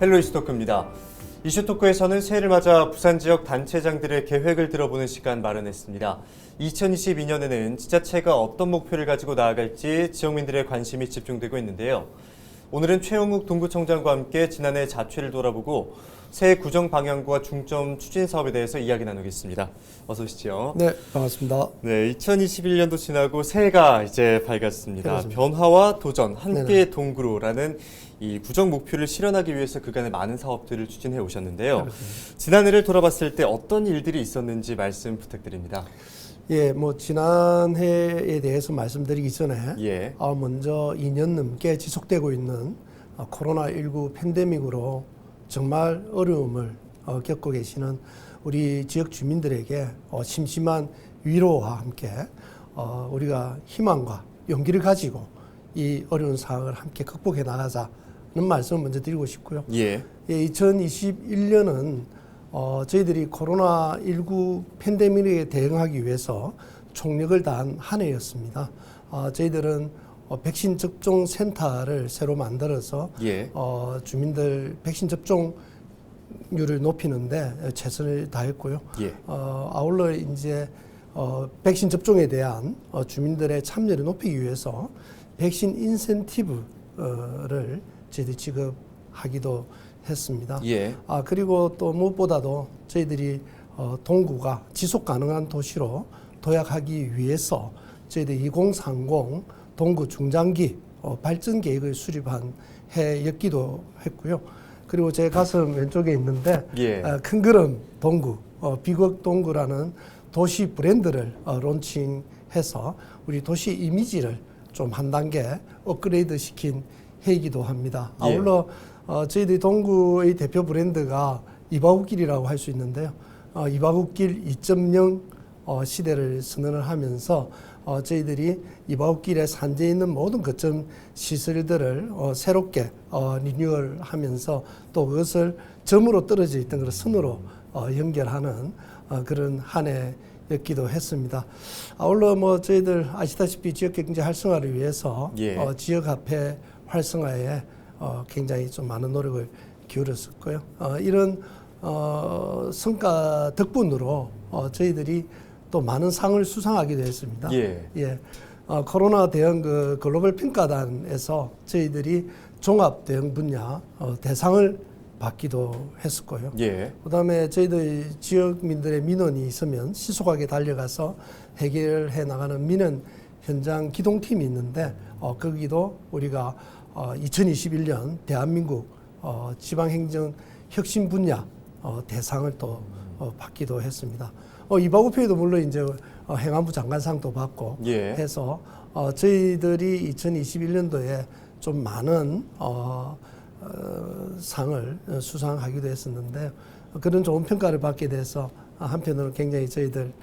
헬로 이슈토크입니다. 이슈토크에서는 새해를 맞아 부산 지역 단체장들의 계획을 들어보는 시간 마련했습니다. 2022년에는 지자체가 어떤 목표를 가지고 나아갈지 지역민들의 관심이 집중되고 있는데요. 오늘은 최영욱 동구청장과 함께 지난해 자취를 돌아보고 새해 구정 방향과 중점 추진 사업에 대해서 이야기 나누겠습니다. 어서 오시죠. 네, 반갑습니다. 네, 2021년도 지나고 새해가 이제 밝았습니다. 그렇습니다. 변화와 도전, 함께 네네. 동구로라는 이 구정 목표를 실현하기 위해서 그간의 많은 사업들을 추진해 오셨는데요. 그렇습니다. 지난해를 돌아봤을 때 어떤 일들이 있었는지 말씀 부탁드립니다. 예, 지난 해에 대해서 말씀드리기 전에 예. 먼저 2년 넘게 지속되고 있는 코로나19 팬데믹으로 정말 어려움을 겪고 계시는 우리 지역 주민들에게 심심한 위로와 함께 우리가 희망과 용기를 가지고 이 어려운 상황을 함께 극복해 나가자는 말씀을 먼저 드리고 싶고요. 예. 2021년은 저희들이 코로나19 팬데믹에 대응하기 위해서 총력을 다한 한 해였습니다. 저희들은 백신 접종 센터를 새로 만들어서 예. 주민들 백신 접종률을 높이는데 최선을 다했고요. 예. 아울러 이제 백신 접종에 대한 주민들의 참여를 높이기 위해서 백신 인센티브를 저희들이 지급하기도 했습니다. 예. 그리고 또 무엇보다도 저희들이 동구가 지속 가능한 도시로 도약하기 위해서 저희들 2030 동구 중장기 발전 계획을 수립한 해였기도 했고요. 그리고 제 가슴 왼쪽에 있는데 예. 큰 그림 동구, 비극 동구라는 도시 브랜드를 론칭해서 우리 도시 이미지를 좀 한 단계 업그레이드 시킨 해이기도 합니다. 예. 아울러 저희들이 동구의 대표 브랜드가 이바구길이라고 할 수 있는데요. 이바구길 2.0 시대를 선언을 하면서 저희들이 이바구길에 산재해 있는 모든 거점 시설들을 새롭게 리뉴얼하면서 또 그것을 점으로 떨어져 있던 것을 선으로 연결하는 그런 한 해였기도 했습니다. 아울러 저희들 아시다시피 지역 경제 활성화를 위해서 예. 지역 화폐 활성화에 굉장히 좀 많은 노력을 기울였었고요. 이런 성과 덕분으로 저희들이 또 많은 상을 수상하기도 했습니다. 예. 코로나 대응 글로벌 평가단에서 저희들이 종합 대응 분야 대상을 받기도 했었고요. 예. 그다음에 저희들 지역민들의 민원이 있으면 신속하게 달려가서 해결해 나가는 민원 현장 기동팀이 있는데 거기도 우리가 2021년 대한민국 지방행정 혁신 분야 대상을 또 받기도 했습니다. 이바구표에도 물론 이제 행안부 장관상도 받고 예. 해서 저희들이 2021년도에 좀 많은 상을 수상하기도 했었는데 그런 좋은 평가를 받게 돼서 한편으로 굉장히 저희들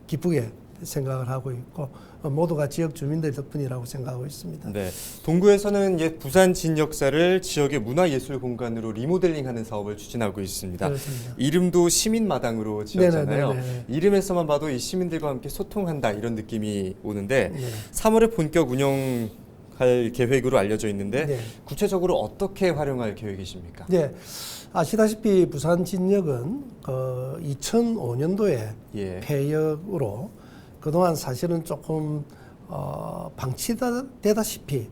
기쁘게 생각을 하고 있고 모두가 지역 주민들 덕분이라고 생각하고 있습니다. 네. 동구에서는 옛 부산 진역사를 지역의 문화예술 공간으로 리모델링하는 사업을 추진하고 있습니다. 그렇습니다. 이름도 시민마당으로 지었잖아요. 네네네네. 이름에서만 봐도 이 시민들과 함께 소통한다 이런 느낌이 오는데 네. 3월에 본격 운영할 계획으로 알려져 있는데 네. 구체적으로 어떻게 활용할 계획이십니까? 네. 아시다시피 부산 진역은 2005년도에 예. 폐역으로 그동안 사실은 조금 방치되다시피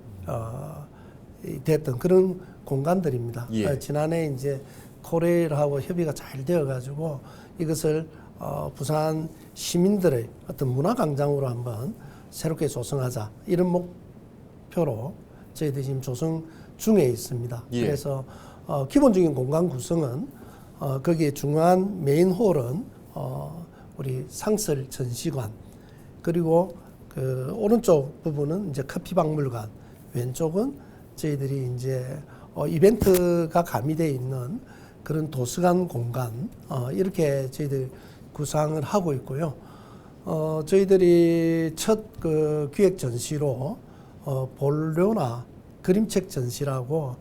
됐던 그런 공간들입니다. 예. 지난해 이제 코레일하고 협의가 잘 되어가지고 이것을 부산 시민들의 어떤 문화광장으로 한번 새롭게 조성하자 이런 목표로 저희들이 지금 조성 중에 있습니다. 예. 그래서 기본적인 공간 구성은 거기에 중요한 메인 홀은 우리 상설 전시관 그리고 그 오른쪽 부분은 이제 커피 박물관, 왼쪽은 저희들이 이제 이벤트가 가미되어 있는 그런 도서관 공간 이렇게 저희들 구상을 하고 있고요. 저희들이 첫 그 기획 전시로 볼료나 그림책 전시라고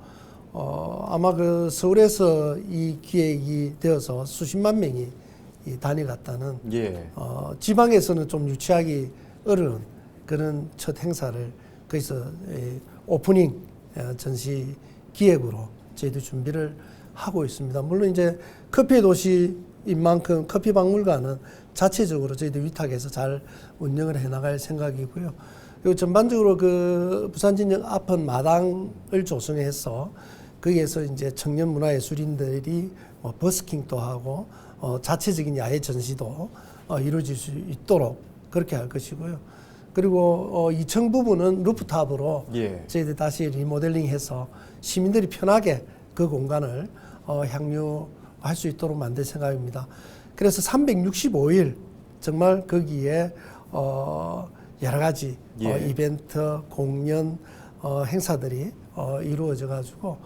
아마 그 서울에서 이 기획이 되어서 수십만 명이 다녀갔다는 예. 지방에서는 좀 유치하기 어려운 그런 첫 행사를 거기서 오프닝 전시 기획으로 저희도 준비를 하고 있습니다. 물론 이제 커피의 도시인 만큼 커피 박물관은 자체적으로 저희도 위탁해서 잘 운영을 해나갈 생각이고요. 그리고 전반적으로 그 부산진역 앞은 마당을 조성해서 거기에서 이제 청년 문화예술인들이 버스킹도 하고 자체적인 야외 전시도 이루어질 수 있도록 그렇게 할 것이고요. 그리고 2층 부분은 루프탑으로 예. 저희들 다시 리모델링해서 시민들이 편하게 그 공간을 향유할 수 있도록 만들 생각입니다. 그래서 365일 정말 거기에 여러 가지 예. 이벤트, 공연, 행사들이 이루어져 가지고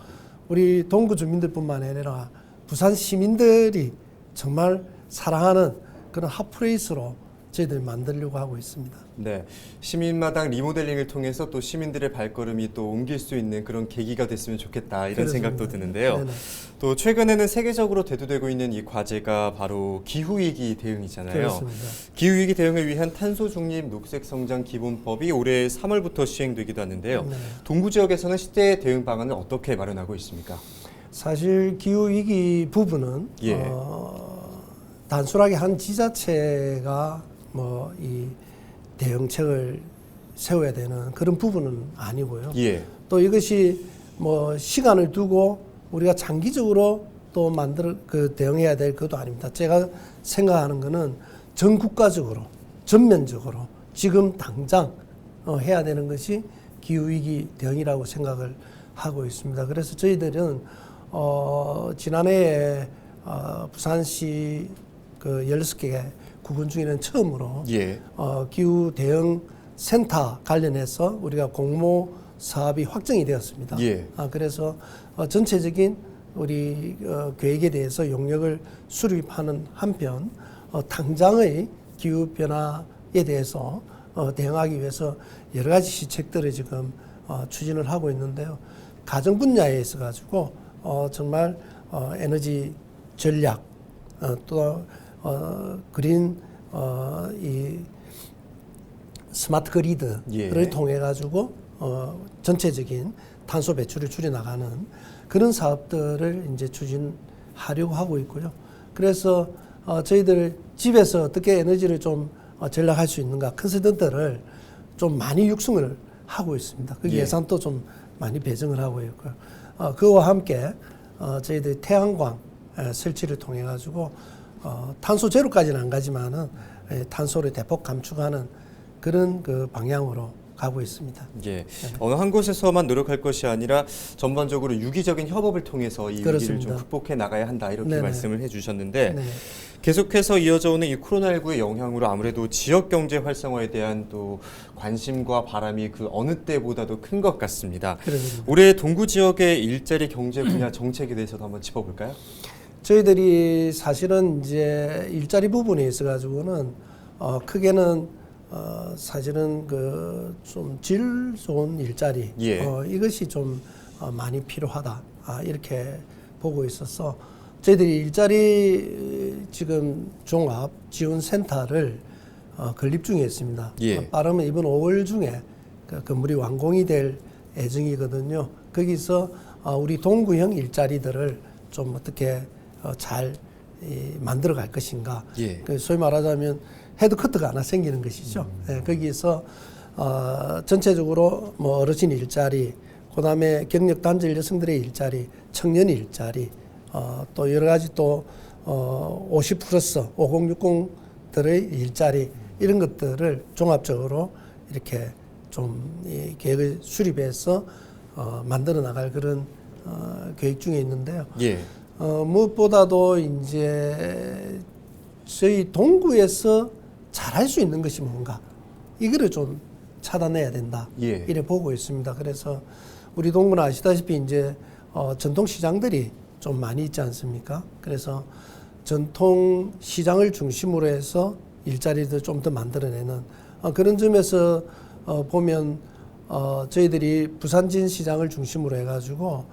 우리 동구 주민들뿐만 아니라 부산 시민들이 정말 사랑하는 그런 핫플레이스로 저희들이 만들려고 하고 있습니다. 네, 시민마당 리모델링을 통해서 또 시민들의 발걸음이 또 옮길 수 있는 그런 계기가 됐으면 좋겠다 이런 그렇습니다. 생각도 드는데요. 네네. 또 최근에는 세계적으로 대두되고 있는 이 과제가 바로 기후위기 대응이잖아요. 그렇습니다. 기후위기 대응을 위한 탄소 중립 녹색 성장 기본법이 올해 3월부터 시행되기도 하는데요. 네. 동구 지역에서는 시대 대응 방안을 어떻게 마련하고 있습니까? 사실 기후위기 부분은 예. 단순하게 한 지자체가 이 대응책을 세워야 되는 그런 부분은 아니고요. 예. 또 이것이 시간을 두고 우리가 장기적으로 또 대응해야 될 것도 아닙니다. 제가 생각하는 거는 전 국가적으로, 전면적으로 지금 당장 해야 되는 것이 기후위기 대응이라고 생각을 하고 있습니다. 그래서 저희들은 지난해에 부산시 그 16개 구군 중에는 처음으로 예. 기후 대응 센터 관련해서 우리가 공모 사업이 확정이 되었습니다. 예. 그래서 전체적인 우리 계획에 대해서 용역을 수립하는 한편 당장의 기후 변화에 대해서 대응하기 위해서 여러 가지 시책들을 지금 추진을 하고 있는데요. 가정 분야에 있어 가지고 정말 에너지 전략 또 그린 이 스마트 그리드를 예. 통해 가지고 전체적인 탄소 배출을 줄여나가는 그런 사업들을 이제 추진하려고 하고 있고요. 그래서 저희들 집에서 어떻게 에너지를 좀 전략할 수 있는가 컨설턴트를 좀 많이 육성을 하고 있습니다. 그 예. 예산도 좀 많이 배정을 하고 있고요. 그와 함께 저희들 태양광 설치를 통해 가지고 탄소 제로까지는 안 가지만은 탄소를 대폭 감축하는 그런 그 방향으로 가고 있습니다. 예. 어느 한 곳에서만 노력할 것이 아니라 전반적으로 유기적인 협업을 통해서 이 위기를 그렇습니다. 좀 극복해 나가야 한다 이렇게 네네. 말씀을 해주셨는데 네. 계속해서 이어져 오는 이 코로나19의 영향으로 아무래도 지역 경제 활성화에 대한 또 관심과 바람이 그 어느 때보다도 큰 것 같습니다. 그렇습니다. 올해 동구 지역의 일자리 경제 분야 정책에 대해서도 한번 짚어볼까요? 저희들이 사실은 이제 일자리 부분에 있어 가지고는 크게는 사실은 그 좀 질 좋은 일자리 예. 이것이 좀 많이 필요하다 이렇게 보고 있어서 저희들이 일자리 지금 종합 지원 센터를 건립 중에 있습니다. 예. 빠르면 이번 5월 중에 그 건물이 완공이 될 예정이거든요. 거기서 우리 동구형 일자리들을 좀 어떻게 잘 만들어 갈 것인가. 예. 그 소위 말하자면 헤드커트가 하나 생기는 것이죠. 예, 거기서 전체적으로 어르신 일자리, 그다음에 경력 단절 여성들의 일자리, 청년 일자리, 또 여러 가지 또 50 플러스 5060들의 일자리 이런 것들을 종합적으로 이렇게 좀 이 계획을 수립해서 만들어 나갈 그런 계획 중에 있는데요. 예. 무엇보다도 이제 저희 동구에서 잘할 수 있는 것이 뭔가 이거를 좀 찾아내야 된다. 예. 이래 보고 있습니다. 그래서 우리 동구는 아시다시피 이제 전통 시장들이 좀 많이 있지 않습니까? 그래서 전통 시장을 중심으로 해서 일자리를 좀 더 만들어내는 그런 점에서 보면 저희들이 부산진 시장을 중심으로 해가지고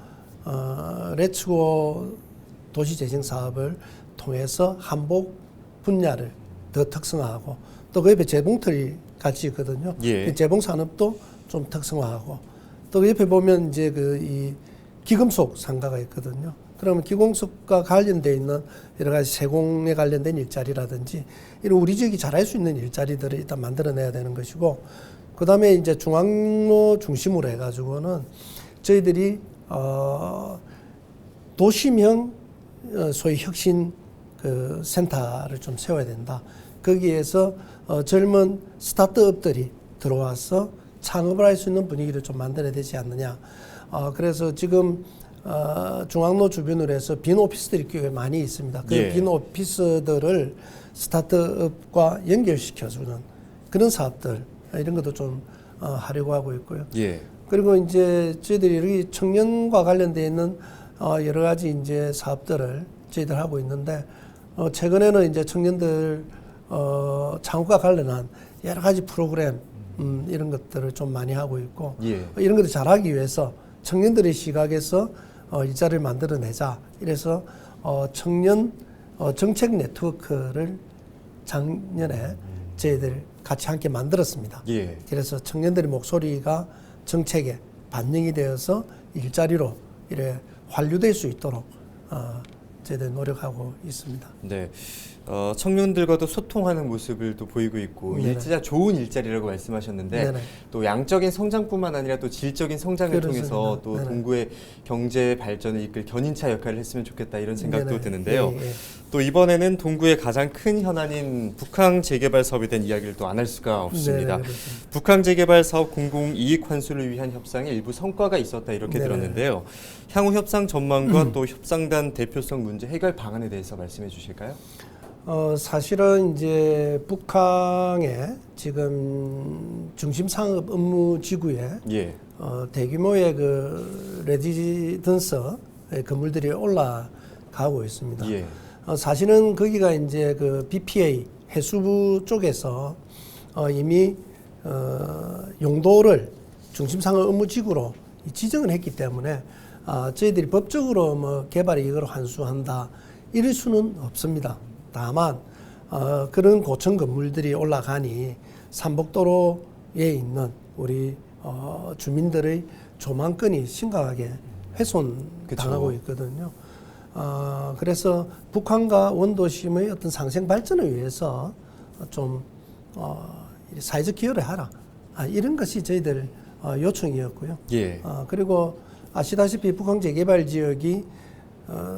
레츠고 도시재생 사업을 통해서 한복 분야를 더 특성화하고 또 그 옆에 재봉틀이 같이 있거든요. 예. 그 재봉 산업도 좀 특성화하고 또 그 옆에 보면 이제 이 기금속 상가가 있거든요. 그러면 기금속과 관련돼 있는 여러 가지 세공에 관련된 일자리라든지 이런 우리 지역이 잘할 수 있는 일자리들을 일단 만들어내야 되는 것이고, 그 다음에 이제 중앙로 중심으로 해가지고는 저희들이 도시명 소위 혁신 그 센터를 좀 세워야 된다. 거기에서 젊은 스타트업들이 들어와서 창업을 할 수 있는 분위기를 좀 만들어야 되지 않느냐. 그래서 지금 중앙로 주변으로 해서 빈 오피스들이 꽤 많이 있습니다. 그 빈 오피스들을 스타트업과 연결시켜주는 그런 사업들, 이런 것도 좀 하려고 하고 있고요. 그리고 이제 저희들이 여기 청년과 관련되어 있는 여러 가지 이제 사업들을 저희들 하고 있는데, 최근에는 이제 청년들 창업과 관련한 여러 가지 프로그램 이런 것들을 좀 많이 하고 있고, 이런 것을 잘하기 위해서 청년들의 시각에서 일자리를 만들어내자. 이래서 청년 정책 네트워크를 작년에 저희들 같이 함께 만들었습니다. 그래서 청년들의 목소리가 정책에 반영이 되어서 일자리로 이래 환류될 수 있도록 저희들 노력하고 있습니다. 네. 청년들과도 소통하는 모습을 또 보이고 있고, 진짜 좋은 일자리라고 말씀하셨는데, 또 양적인 성장뿐만 아니라 또 질적인 성장을 통해서 또 동구의 경제 발전을 이끌 견인차 역할을 했으면 좋겠다, 이런 생각도 드는데요. 또 이번에는 동구의 가장 큰 현안인 북항 재개발 사업에 대한 이야기를 또 안 할 수가 없습니다. 북항 재개발 사업 공공이익 환수를 위한 협상에 일부 성과가 있었다, 이렇게 들었는데요. 향후 협상 전망과 또 협상단 대표성 문제 해결 방안에 대해서 말씀해 주실까요? 사실은 이제 북항의 지금 중심상업 업무 지구에 대규모의 그 레지던스 건물들이 올라가고 있습니다. 사실은 거기가 이제 그 BPA 해수부 쪽에서 이미 용도를 중심상업 업무 지구로 지정을 했기 때문에 저희들이 법적으로 뭐 개발 이익을 환수한다 이럴 수는 없습니다. 다만 그런 고층 건물들이 올라가니 삼복도로에 있는 우리 주민들의 조망권이 심각하게 훼손당하고 있거든요. 그래서 북한과 원도심의 어떤 상생 발전을 위해서 좀 사회적 기여를 하라, 이런 것이 저희들 요청이었고요. 그리고 아시다시피 북한 재개발 지역이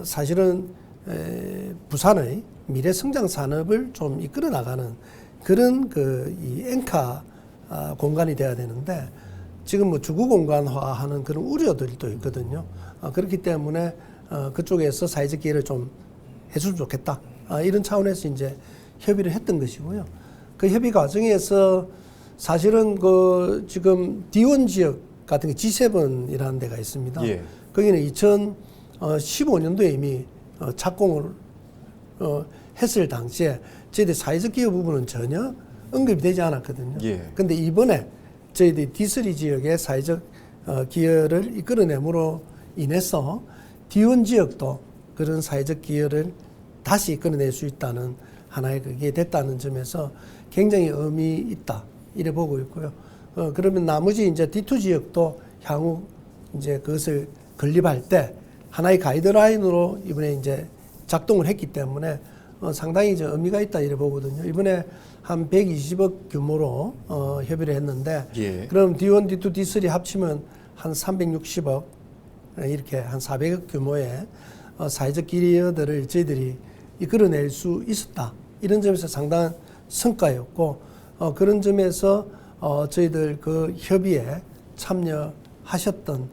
사실은 부산의 미래 성장 산업을 좀 이끌어 나가는 그런 이 앵커 공간이 돼야 되는데, 지금 뭐 주거 공간화하는 그런 우려들도 있거든요. 그렇기 때문에 그쪽에서 사회적 기회를 좀 해주면 좋겠다, 이런 차원에서 이제 협의를 했던 것이고요. 그 협의 과정에서 사실은 그 지금 D1 지역 같은 게 G7이라는 데가 있습니다. 거기는 2015년도에 이미 착공을 했을 당시에 저희들 사회적 기여 부분은 전혀 언급이 되지 않았거든요. 근데 이번에 저희들이 D3 지역의 사회적 기여를 이끌어내므로 인해서 D1 지역도 그런 사회적 기여를 다시 이끌어낼 수 있다는 하나의 그게 됐다는 점에서 굉장히 의미 있다, 이래 보고 있고요. 그러면 나머지 이제 D2 지역도 향후 이제 그것을 건립할 때 하나의 가이드라인으로 이번에 이제 작동을 했기 때문에 상당히 이제 의미가 있다, 이래 보거든요. 이번에 한 120억 규모로 협의를 했는데, 그럼 D1, D2, D3 합치면 한 360억, 이렇게 한 400억 규모의 사회적 기여들을 저희들이 이끌어낼 수 있었다, 이런 점에서 상당한 성과였고, 그런 점에서 저희들 그 협의에 참여하셨던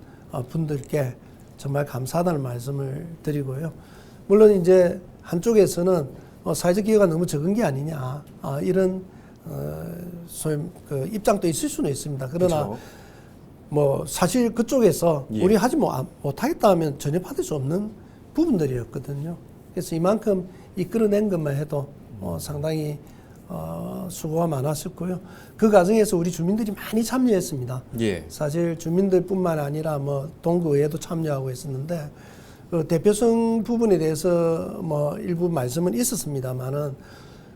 분들께 정말 감사하다는 말씀을 드리고요. 물론 이제 한쪽에서는 사회적 기여가 너무 적은 게 아니냐, 이런 소위 그 입장도 있을 수는 있습니다. 그러나 뭐 사실 그쪽에서 우리 하지 못하겠다 하면 전혀 받을 수 없는 부분들이었거든요. 그래서 이만큼 이끌어낸 것만 해도 상당히 수고가 많았었고요. 그 과정에서 우리 주민들이 많이 참여했습니다. 사실 주민들뿐만 아니라 뭐 동구의회도 참여하고 있었는데, 그 대표성 부분에 대해서 뭐 일부 말씀은 있었습니다만은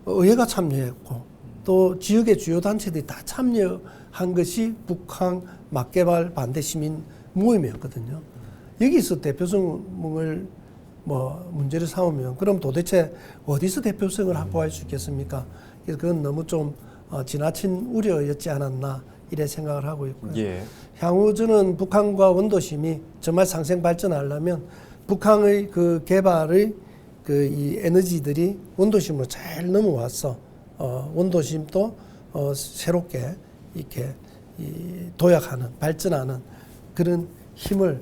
의회가 참여했고 또 지역의 주요 단체들이 다 참여한 것이 북한 막개발 반대 시민 모임이었거든요. 여기서 대표성을 문제를 삼으면 그럼 도대체 어디서 대표성을 확보할 수 있겠습니까? 그래서 그건 너무 좀 지나친 우려였지 않았나 이래 생각을 하고 있고요. 예. 향후 저는 북한과 원도심이 정말 상생 발전하려면 북한의 그 개발의 이 에너지들이 원도심으로 잘 넘어와서 원도심도 새롭게 이렇게 도약하는 발전하는 그런 힘을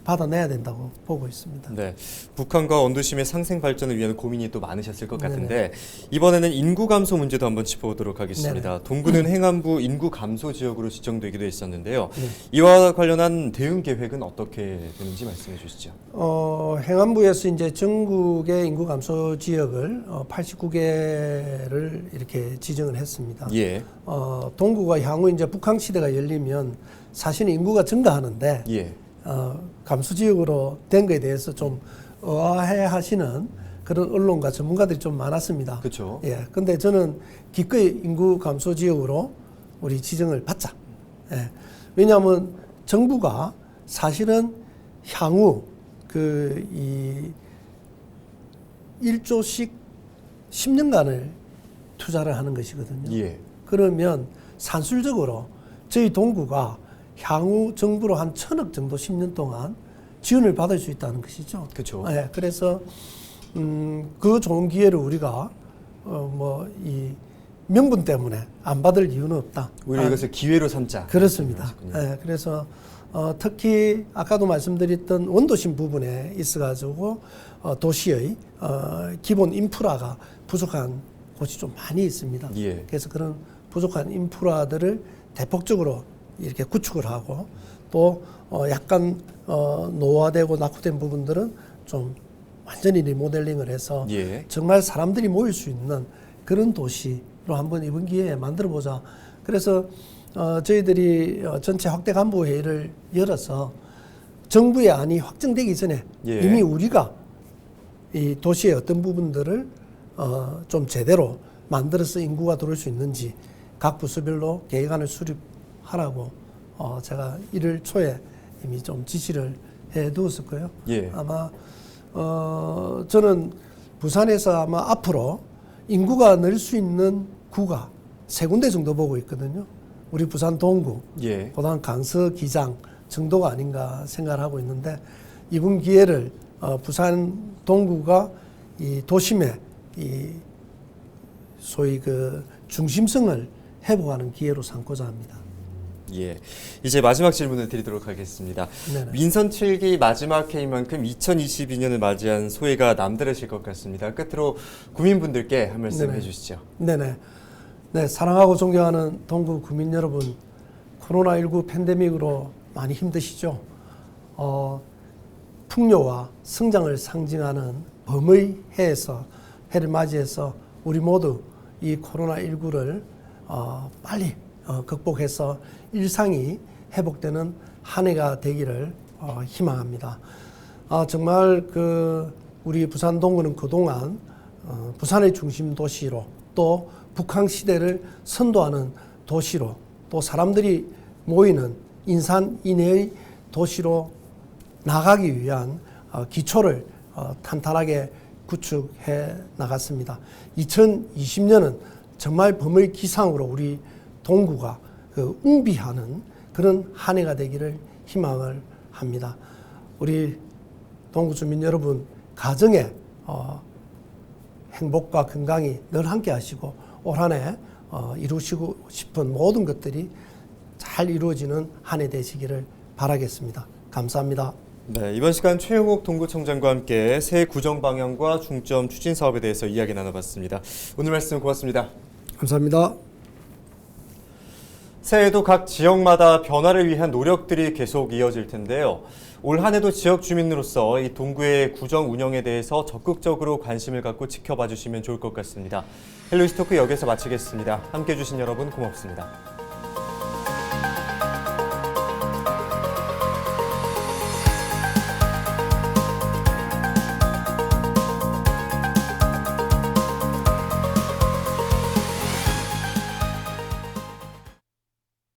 받아내야 된다고 보고 있습니다. 네, 북한과 원도심의 상생 발전을 위한 고민이 또 많으셨을 것 같은데 이번에는 인구 감소 문제도 한번 짚어보도록 하겠습니다. 네네. 동구는 행안부 인구 감소 지역으로 지정되기도 했었는데요. 이와 관련한 대응 계획은 어떻게 되는지 말씀해 주시죠. 행안부에서 이제 전국의 인구 감소 지역을 89개를 이렇게 지정을 했습니다. 예, 동구가 향후 이제 북한 시대가 열리면 사실 인구가 증가하는데 예, 감소 지역으로 된 것에 대해서 좀 의아해 하시는 그런 언론과 전문가들이 좀 많았습니다. 그렇죠. 예. 근데 저는 기꺼이 인구 감소 지역으로 우리 지정을 받자. 예. 왜냐하면 정부가 사실은 향후 이 1조씩 10년간을 투자를 하는 것이거든요. 예, 그러면 산술적으로 저희 동구가 향후 정부로 한 1,000억 정도 10년 동안 지원을 받을 수 있다는 것이죠. 그렇죠. 예, 그래서 그 좋은 기회를 우리가 이 명분 때문에 안 받을 이유는 없다. 우리 이것을 기회로 삼자. 그렇습니다. 예, 그래서 특히 아까도 말씀드렸던 원도심 부분에 있어가지고 도시의 기본 인프라가 부족한 곳이 좀 많이 있습니다. 예. 그래서 그런 부족한 인프라들을 대폭적으로 이렇게 구축을 하고 또 약간 노화되고 낙후된 부분들은 좀 완전히 리모델링을 해서 예. 정말 사람들이 모일 수 있는 그런 도시로 한번 이번 기회에 만들어 보자. 그래서 저희들이 전체 확대 간부 회의를 열어서 정부의 안이 확정되기 전에 예. 이미 우리가 이 도시의 어떤 부분들을 좀 제대로 만들어서 인구가 들어올 수 있는지 각 부서별로 계획안을 수립하라고 제가 1월 초에 이미 좀 지시를 해 두었었고요. 예. 아마 저는 부산에서 아마 앞으로 인구가 늘 수 있는 구가 3군데 정도 보고 있거든요. 우리 부산 동구, 예. 그다음 강서 기장 정도가 아닌가 생각을 하고 있는데 이번 기회를 부산 동구가 이 도심의 이 소위 그 중심성을 회복하는 기회로 삼고자 합니다. 예. 이제 마지막 질문을 드리도록 하겠습니다. 네네. 민선 7기 마지막 회의만큼 2022년을 맞이한 소회가 남다르실 것 같습니다. 끝으로 구민분들께 한 말씀 네네. 해주시죠. 네네. 네, 사랑하고 존경하는 동구 구민 여러분, 코로나19 팬데믹으로 많이 힘드시죠? 풍요와 성장을 상징하는 범의 해를 맞이해서 우리 모두 이 코로나19를 빨리 극복해서 일상이 회복되는 한 해가 되기를 희망합니다. 정말 우리 부산 동구는 그동안 부산의 중심 도시로 또 북한 시대를 선도하는 도시로 또 사람들이 모이는 인산인해의 도시로 나가기 위한 기초를 탄탄하게 구축해 나갔습니다. 2020년은 정말 범의 기상으로 우리 동구가 웅비하는 그런 한 해가 되기를 희망을 합니다. 우리 동구 주민 여러분 가정에 행복과 건강이 늘 함께 하시고 올 한 해 이루시고 싶은 모든 것들이 잘 이루어지는 한 해 되시기를 바라겠습니다. 감사합니다. 네, 이번 시간 최용욱 동구청장과 함께 새 구정 방향과 중점 추진 사업에 대해서 이야기 나눠봤습니다. 오늘 말씀 고맙습니다. 감사합니다. 새해에도 각 지역마다 변화를 위한 노력들이 계속 이어질 텐데요. 올 한 해도 지역 주민으로서 이 동구의 구정 운영에 대해서 적극적으로 관심을 갖고 지켜봐 주시면 좋을 것 같습니다. 헬로이스토크 여기서 마치겠습니다. 함께해 주신 여러분 고맙습니다.